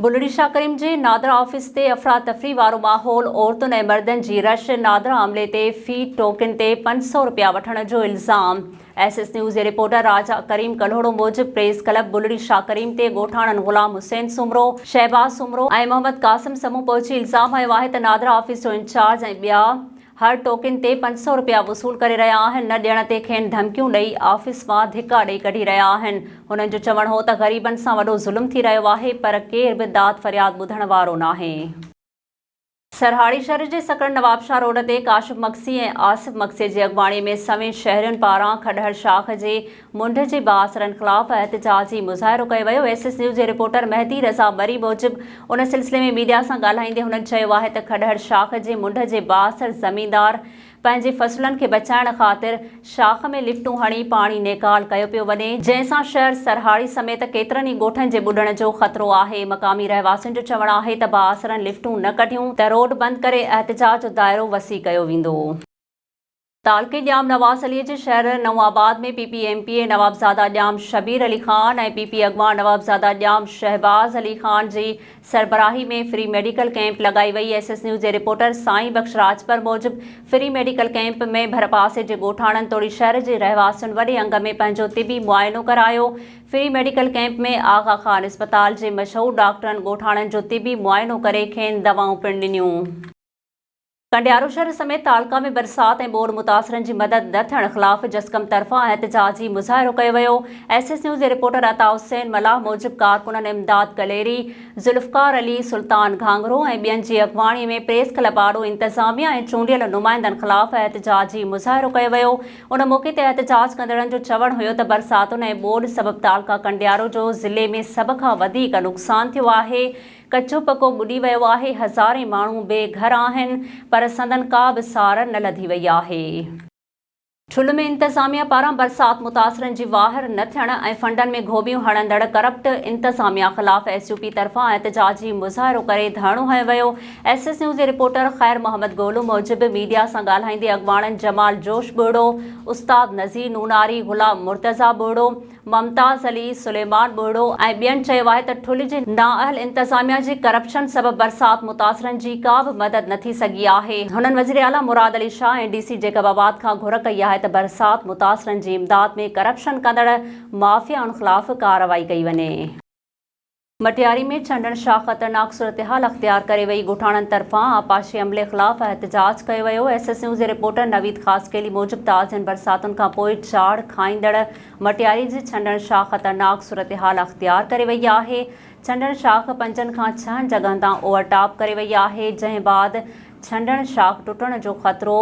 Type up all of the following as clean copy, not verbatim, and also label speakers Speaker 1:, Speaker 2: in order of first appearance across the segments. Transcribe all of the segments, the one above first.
Speaker 1: बुलड़ी शाह करीम जे NADRA office ते अफरा तफरी वारो माहौल औरतुनि ऐं मर्दनि जी रश नादरा अमले ते फी टोकन ते 500 रुपया वठण जो इल्ज़ाम। SS न्यूज़ जे रिपोर्टर राजा करीम कल्होड़ो मूजिब प्रेस क्लब बुलड़ी शाह करीम ते ॻोठाणनि ग़ुलाम हुसैन सुमरो, शहबाज सुमरो ऐं मोहम्मद कासिम समूह पहुची इल्ज़ाम हयो आहे त नादरा ऑफिस जो इंचार्ज ऐं ॿिया हर टोकन ते 500 रुपया वसूल करे रहिया आहिनि। न ॾियण ते खेनि धमकियूं ॾेई ऑफिस मां धिका ॾेई कढी रहिया आहिनि। हुननि जो चवणु हो त ग़रीबनि सां वॾो ज़ुल्म थी रहियो आहे, पर केर बि दाद फरियाद ॿुधण वारो नाहे। सरहाड़ी शहर जे सकड़ नवाबशाह रोड ते काशिफ मक्सी ऐं आसिफ मक्सी जी अॻवाणी में सवें शहरियुनि पारां खडहर शाख जे मुंड जे बासरनि ख़िलाफ़ एहतिजाजी मुज़ाहिरो कयो वियो। SS न्यूज़ जे रिपोर्टर मेहदी रज़ा बरी मूजिब उन सिलसिले में मीडिया सां ॻाल्हाईंदे हुननि चयो आहे त खडहर शाख जे मुंड जे बासर ज़मीनदार पंहिंजे फसलनि खे बचाइण ख़ातिर शाख में लिफ्टूं हणी पाणी नेकाल कयो पियो वञे, जंहिंसां शहर सरहाड़ी समेत केतिरनि ई ॻोठनि जे ॿुॾण जो ख़तरो आहे। मक़ामी रहवासियुनि जो चवणु आहे त बासरनि लिफ्टूं न कढियूं त रोड बंदि करे एहतिजाज जो दाइरो वसी कयो वेंदो। तालके ॼाम नवाज़ अलीअ जे शहर नवाबाद में PP MPA नवाबज़ादा ॼाम शबीर अली ख़ान ऐं PP अॻवान नवाबज़ादा ॼाम शहबाज़ अली ख़ान जी सरबराही में फ्री मेडिकल कैंप लॻाई वई। SS न्यूज़ जे रिपोर्टर साईं बख्श राजपर मूजिब फ्री मेडिकल कैंप में भरपासे जे ॻोठाणनि तोड़ी शहर जे रहवासियुनि वॾे अंग में पंहिंजो तिबी मुआइनो करायो। फ्री मेडिकल कैंप में आगा खान अस्पताल जे मशहूर डॉक्टरनि ॻोठाणनि जो तिबी मुआइनो करे खेनि दवाऊं पिणु ॾिनियूं। कंडियारो शहर समेत तालका में बरसात ऐं ॿोड़ मुतासिरनि जी मदद न थियण ख़िलाफ़ जस्कम तरफ़ां एहतिजाजी मुज़ाहिरो कयो वियो। SS न्यूज़ जे रिपोर्टर अता हुसैन मलाह मूजिब कारकुननि इमदाद कलेरी, ज़ुल्फ़कार अली, सुल्तान घांगरो ऐं ॿियनि जी अॻवाणी में प्रेस क्लब आड़ो इंतज़ामिया ऐं चूंडियल नुमाइंदनि ख़िलाफ़ एहतिजाजी मुज़ाहिरो कयो वियो। उन मौक़े ते एहतिजाज कंदड़नि जो चवणु हुयो त बरसातुनि ऐं ॿोड़ सबबि तालका कंडियारो जो ज़िले में सभ खां वधीक नुक़सानु थियो आहे। कचो पको ॿुॾी वियो आहे, हज़ारे माण्हू बेघर आहिनि, पर संदन का बि सार न लधी वई आहे। ठुल में इंतज़ामिया पारां बरसात मुतासिरनि जी वाहिर न थियण ऐं फंडनि में घोबियूं हणंदड़ करप्ट इंतज़ामिया ख़िलाफ़ SUP तरफ़ां एहतिजाजी मुज़ाहिरो करे धरणो हयो वियो। SS न्यूज़ जे रिपोर्टर ख़ैर मोहम्मद गोलू मूजिब मीडिया सां ॻाल्हाईंदे अॻवाणनि जमाल जोश ॿोड़ो, उस्ताद नज़ीर नूनारी, ग़ुलाम मुर्तज़ा ॿोड़ो, ममताज़ अली, सुलेमान ॿोड़ो ऐं ॿियनि चयो आहे त ठुल जे नाअहल इंतज़ामिया जी करप्शन सबबि बरसात मुतासिरनि जी का बि मदद न थी सघी आहे। हुननि वज़ीर आला मुराद अली शाह ऐं DC जेकबाबाद खां घुर कई आहे त बरसात मुतासिरनि जी इमदाद में करप्शन कंदड़ माफ़ियाउनि ख़िलाफ़ कार्रवाई कई वञे। मटियारी में छंडण शाह ख़तरनाक सूरतहाल अख़्तियार करे वई ॻोठाणनि तरफ़ां आपाशी अमले ख़िलाफ़ एहतिजाज कयो वियो। SS न्यूज़ जे रिपोर्टर नवीद ख़ासकेली मूजिब ताज़नि बरसातुनि खां पोइ चाड़ खाईंदड़ मटियारी जी छंडण शाह ख़तरनाक सूरतहाल अख़्तियार करे वई आहे। छंडण शाख 5 खां 6 जॻहनि तां ओवरटॉप करे वई आहे, जंहिं बाद छंडण शाख टुटण जो ख़तरो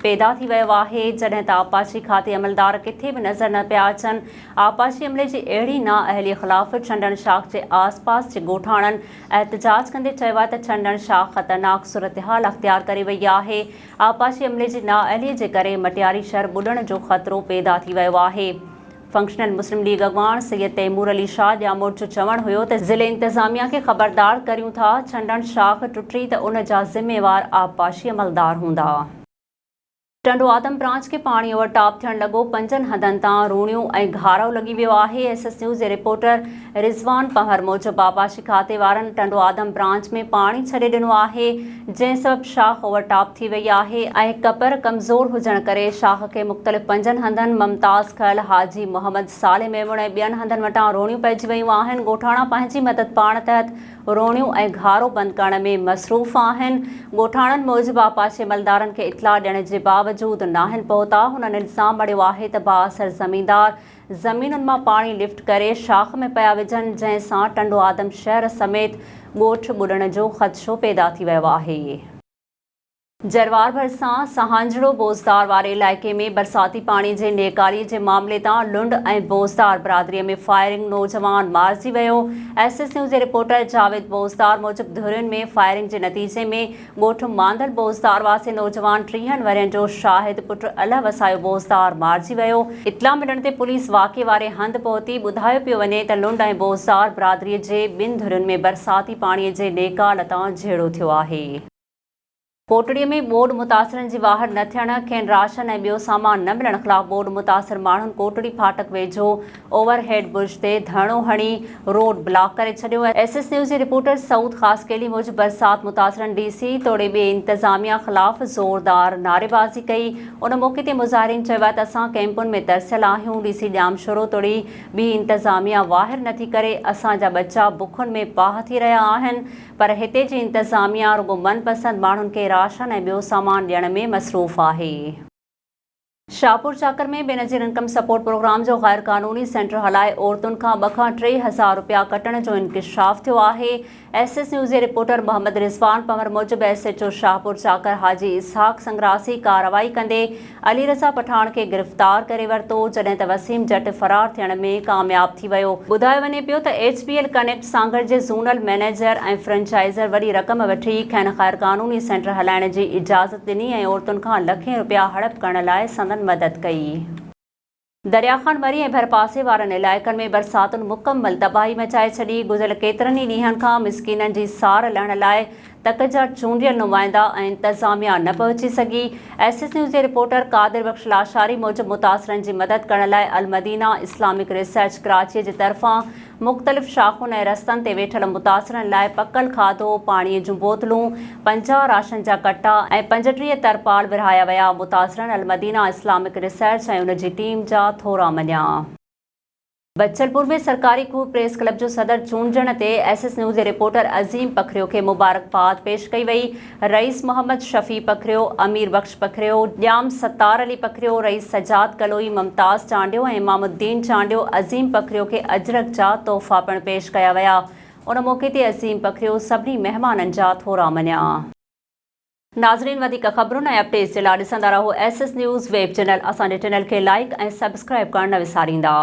Speaker 1: पैदा थी वियो आहे। जॾहिं त आपाशी खाते अमलदार किथे बि नज़र न पिया अचनि। आपाशी अमले जी अहिड़ी नाअहलीअ ख़िलाफ़ छंडण शाख जे आसपास जे ॻोठाणनि एहतिजाज कंदे चयो आहे त छंडण शाख ख़तरनाक सूरतहाल अख़्तियार करे वई आहे। आपाशी अमले जी नाअहलीअ जे करे मटियारी शहर ॿुॾण जो ख़तरो पैदा थी वियो आहे। फंक्शनल मुस्लिम लीग अॻवान सैयद तैमूर अली शाह ॼामोट जो चवणु हुयो त ज़िले इंतज़ामिया खे ख़बरदार करियूं था, छंडण शाख टुटी त उन जा ज़िम्मेवार आपाशी अमलदार हूंदा। टंडो आदम ब्रांच के पानी ओवरटॉप थियण लॻो, 5 हंधनि तां रूणियूं ऐं घारव लॻी वियो आहे। SS न्यूज़ जे रिपोर्टर रिज़वान पहर मूजिब आपाशी खाते वारनि टंडो आदम ब्रांच में पाणी छॾे ॾिनो आहे, जंहिं सबबि शाख ओवरटॉप थी वई आहे ऐं कपर कमज़ोर हुजण करे शाख खे मुख़्तलिफ़ 5 हंधनि मुमताज़ खयल हाजी मोहम्मद साले मेमण ऐं ॿियनि हंधनि वटां रोणियूं पइजी वयूं आहिनि। ॻोठाणा पंहिंजी मदद पाण तहत रोणियूं ऐं घारो बंदि करण में मसरूफ़ आहिनि। ॻोठाणनि मूजिब आपाशी अमलदारनि खे इतलाह ॾियण जे बावजूद नाहिनि पहुता। हुननि इल्ज़ाम मढ़ियो आहे त बाअसर ज़मीनदार ज़मीनुनि मां पाणी लिफ्ट करे शाख में पिया विझनि, जंहिंसां टंडो आदम शहर समेत ॻोठ ॿुॾण जो ख़दशो पैदा थी वियो आहे। जरवार भरिसां सहांजड़ो बोज़दार वारे इलाइक़े में बरसाती पाणी जे नेकाली जे मामले तां लुंड ऐं बोज़दार बिरादरीअ में फायरिंग, नौजवान मारिजी वियो। SS न्यूज़ जे रिपोर्टर जावेद बोज़दार मूजिब धुरियुनि में फायरिंग जे नतीजे में ॻोठ मांदल बोज़दार वासे नौजवान 30 वरियनि जो शाहिद पुट अल वसायो बोज़दार मारिजी वियो। इतला मिलण ते पुलिस वाक़े वारे हंधि पहुती। ॿुधायो पियो वञे त लुंड ऐं बोज़दार बिरादरीअ जे ॿिनि धुरियुनि में बरसाती पाणीअ जे नेकाल तां झेड़ो थियो आहे। कोटड़ीअ में बोर्ड मुतासिरनि जी वाहर न थियण, खेनि राशन ऐं ॿियो सामान न मिलण ख़िलाफ़ बोर्ड मुतासिर माण्हुनि कोटड़ी फाटक वेझो ओवरहेड ब्रिज ते धरणो हणी रोड ब्लॉक करे छॾियो। SS न्यूज़ जे रिपोर्टर सऊद ख़ासकेली मूजिबि बरसात मुतासिरनि DC तोड़े ॿिए इंतज़ामिया ख़िलाफ़ ज़ोरदार नारेबाज़ी कई। उन मौक़े ते मुज़ाहिरीन चयो त असां कैंपुनि में तरसियल आहियूं, DC ॼाम शुरू तोड़ी ॿी इंतज़ामिया वाहिर नथी करे, असांजा बच्चा बुखुनि में पाह थी रहिया आहिनि, पर हिते जी इंतज़ामिया रुॻो मनपसंद माण्हुनि खे राशन ऐं ॿियो सामान ॾियण में मसरूफ़ आहे। शाहपुर चाकर में बेनज़ीर इनकम सपोर्ट प्रोग्राम जो गैर क़ानूनी सेंटर हलाए औरतुनि खां 2 खां 3 हज़ार रुपया कटण जो इंकिशाफ थियो आहे। SS न्यूज़ जे रिपोर्टर मोहम्मद रिज़वान पंवर मूजिबि SHO शाहपुर चाकर हाजी इसहाक संग्रासी कार्रवाई कंदे अली रज़ा पठाण खे गिरफ़्तार करे वरितो, जॾहिं त वसीम जट फ़रार थियण में कामयाब थी वियो। ॿुधायो वञे पियो त HBL कनेक्ट सांगड़ जे ज़ोनल मैनेजर ऐं फ्रेंचाइज़र वॾी रक़म वठी खेनि गैर क़ानूनी सेंटर हलाइण जी इजाज़त ॾिनी ऐं औरतुनि खां लखें रुपया हड़प करण लाइ संदन मदद कई। दरियाखान मरी ऐं भरपासे वारनि इलाइक़नि में बरसातुनि मुकमल तबाही मचाए छॾी। गुज़िरियल केतिरनि ई ॾींहनि खां मिसकीननि जी सार लहण लाइ तक जा चूंडियल नुमाइंदा ऐं इंतज़ामिया न पहुची सघी। SS न्यूज़ जे रिपोर्टर कादिर बख्श लाशारी मूजिबि मुतासिरनि जी मदद करण लाइ अलमदीना इस्लामिक रिसर्च कराची जी तरफ़ां मुख़्तलिफ़ शाख़ुनि ऐं रस्तनि ते वेठल मुतासिरनि लाइ पकल खाधो, पाणीअ जूं बोतलूं, 50 राशन जा कट्टा ऐं 35 तरपाल विरहाया विया। मुतासिरनि अलमदीना इस्लामिक रिसर्च ऐं उन जी टीम जा थोरा मञिया। बचलपुर में सरकारी खूब प्रेस क्लब जो सदर चूंडण ते SS न्यूज़ जे रिपोर्टर अज़ीम पखरियो खे मुबारकबाद पेश कई वई। रईस मोहम्मद शफ़ी पखरियो, अमीर बख्श पखरियो, ॼाम सत्तार अली पखरियो, रईस सजाद कलोई, मुमताज़ चांडियो ऐं इमामुद्दीन चांडियो अज़ीम पखरियो खे अजरक जा तोहफ़ा पिणु पेश कया विया। उन मौक़े ते अज़ीम पखरियो सभिनी महिमाननि जा थोरा मञिया। नाज़रीन, वधीक ख़बरुनि ऐं अपडेट्स जे लाइ ॾिसंदा रहो SS न्यूज़ वेब चैनल। असांजे चैनल खे लाइक ऐं सब्सक्राइब करणु न विसारींदा।